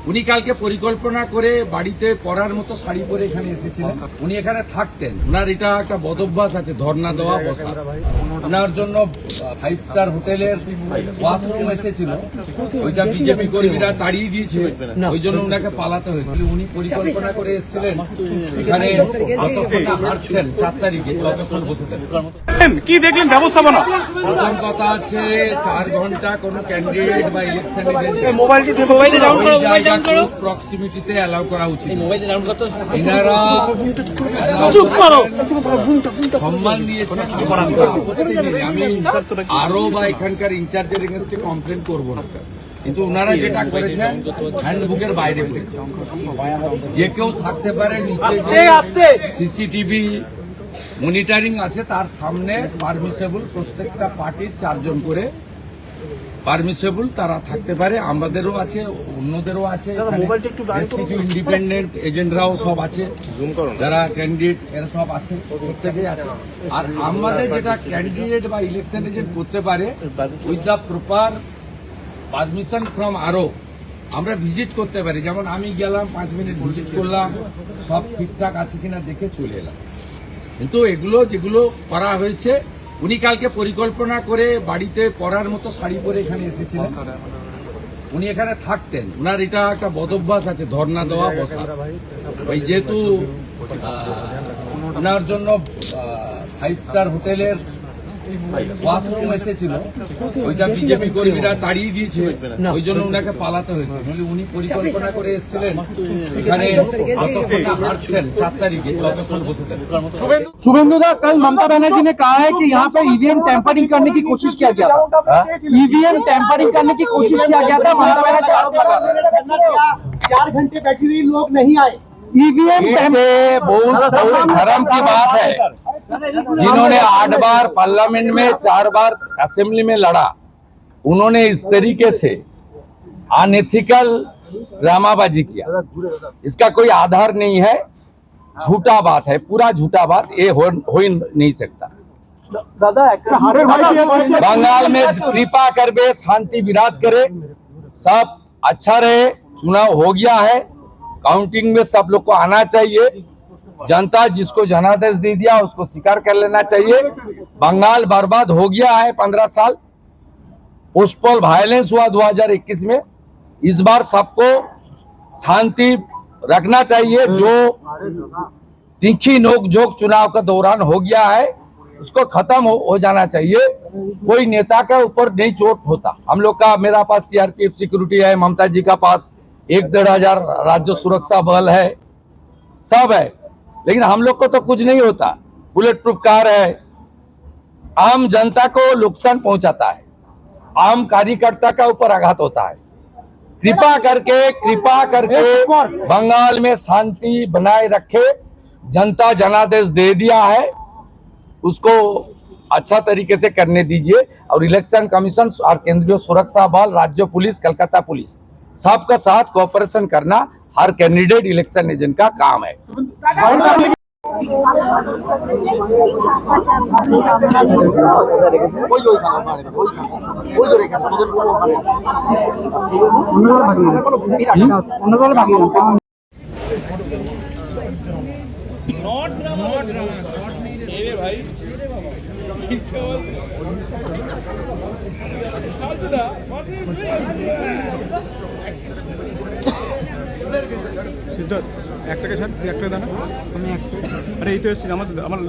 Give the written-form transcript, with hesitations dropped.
উনি কালকে পরিকল্পনা করে বাড়িতে পরার মতো শাড়ি পরে এখানে এসেছিলেন। উনি এখানে থাকতেন, ওনার এটা একটা বদভ্যাস আছে, ধর্ণা দেওয়া, বসা। ওনার জন্য 5 স্টার হোটেলের ওয়াশরুম এসেছিল, ওইটা বিজেপি কর্মীরা তাড়িয়ে দিয়েছিল, ওই জন্য ওনাকে পালাতে হয়েছিল। উনি পরিকল্পনা করে এসেছিলেন এখানে, হাঁটছেন 4 তারিখে, ততক্ষণ বসে থাকেন। কি দেখলেন ব্যবস্থাপনা? প্রথম কথা হচ্ছে 4 ঘন্টা কোন ক্যান্ডিডেট বা ইলেকশন প্রক্সিমিটিতে অ্যালাউ করা উচিত। এনারা সম্মান দিয়েছেন, আমি আরো বা এখানকার ইনচার্জের এগেন্স্টে কমপ্লেন করবো না, কিন্তু ওনারা যেটা করেছেন হ্যান্ডবুকের বাইরে করেছেন। যে কেউ থাকতে পারে, নিচে সিসিটিভি মনিটরিং আছে, তার সামনে পারমিসেবল, প্রত্যেকটা পার্টির 4 জন করে পারমিসেবল তারা থাকতে পারে। আমাদেরও আছে, অন্যদেরও আছে, কিছু ইন্ডিপেন্ডেন্ট এজেন্টরাও সব আছে, যারা ক্যান্ডিডেট এরা সব আছে, প্রত্যেকেই আছে। আর আমাদের যেটা ক্যান্ডিডেট বা ইলেকশন এজেন্ট করতে পারে with the proper permission from আরও, আমরা ভিজিট করতে পারি। যেমন আমি গেলাম, 5 মিনিট ভিজিট করলাম, সব ঠিকঠাক আছে কিনা দেখে চলে এলাম। কিন্তু এগুলো যেগুলো করা হয়েছে, উনি কালকে পরিকল্পনা করে বাড়িতে পরার মতো শাড়ি পরে এখানে এসেছিলেন। উনি এখানে থাকতেন, ওনার এটা একটা বদভ্যাস আছে, ধর্ণা দেওয়া, বসা। ওই যেহেতু ওনার জন্য 5 স্টার হোটেলের ওয়াশরুম এসেছিল, ওইটা বিজেপি কর্মীরা তাড়িয়ে দিয়েছিল, ওই জন্য ওনাকে পালাতে হয়েছে। উনি পরিকল্পনা করে এসেছিলেন এখানে, হাঁটছেন 4 তারিখে, ততক্ষণ বসে থাকেন। शुभेंदुदा, कल ममता बनर्जी ने कहा है कि यहाँ पे ईवीएम टैंपरिंग करने की कोशिश किया गया था। ईवीएम टैंपरिंग करने की कोशिश किया गया था। ममता बनर्जी 4 घंटे बैठी रही, लोग नहीं आए। ईवीएम बहुत धर्म की बात है। जिन्होंने 8 बार पार्लियामेंट में, 4 बार असेंबली में लड़ा, उन्होंने इस तरीके से अनएथिकल ड्रामाबाजी किया। इसका कोई आधार नहीं है, झूठा बात है, पूरा झूठा बात, ये हो ही नहीं सकता। बंगाल में कृपा करके शांति विराज करे, सब अच्छा रहे। चुनाव हो गया है, काउंटिंग में सब लोग को आना चाहिए। जनता जिसको जनादेश दे दिया उसको स्वीकार कर लेना चाहिए। बंगाल बर्बाद हो गया है, 15 साल पोस्टपोल वायलेंस हुआ 2021 में। इस बार सबको शांति रखना चाहिए। जो तीखी नोकझोंक चुनाव के दौरान हो गया है, उसको खत्म हो जाना चाहिए। कोई नेता के ऊपर नहीं चोट होता। हम लोग का, मेरा पास सीआरपीएफ सिक्योरिटी है, ममता जी का पास 1-1.5 हजार राज्य सुरक्षा बल है, सब है, लेकिन हम लोग को तो कुछ नहीं होता। बुलेट प्रूफ कार है, आम जनता को नुकसान पहुंचाता है, आम कार्यकर्ता का ऊपर आघात होता है। कृपा करके बंगाल में शांति बनाए रखे। जनता जनादेश दे दिया है, उसको अच्छा तरीके से करने दीजिए। और इलेक्शन कमीशन और केंद्रीय सुरक्षा बल, राज्य पुलिस, कलकत्ता पुलिस, सबका साथ कोऑपरेशन करना हर कैंडिडेट इलेक्शन एजेंट का काम है। সিদ্ধার্থ একটাকে ছাড়, একটাকে দানা। আমি একটা, আরে এই তো এসেছি আমার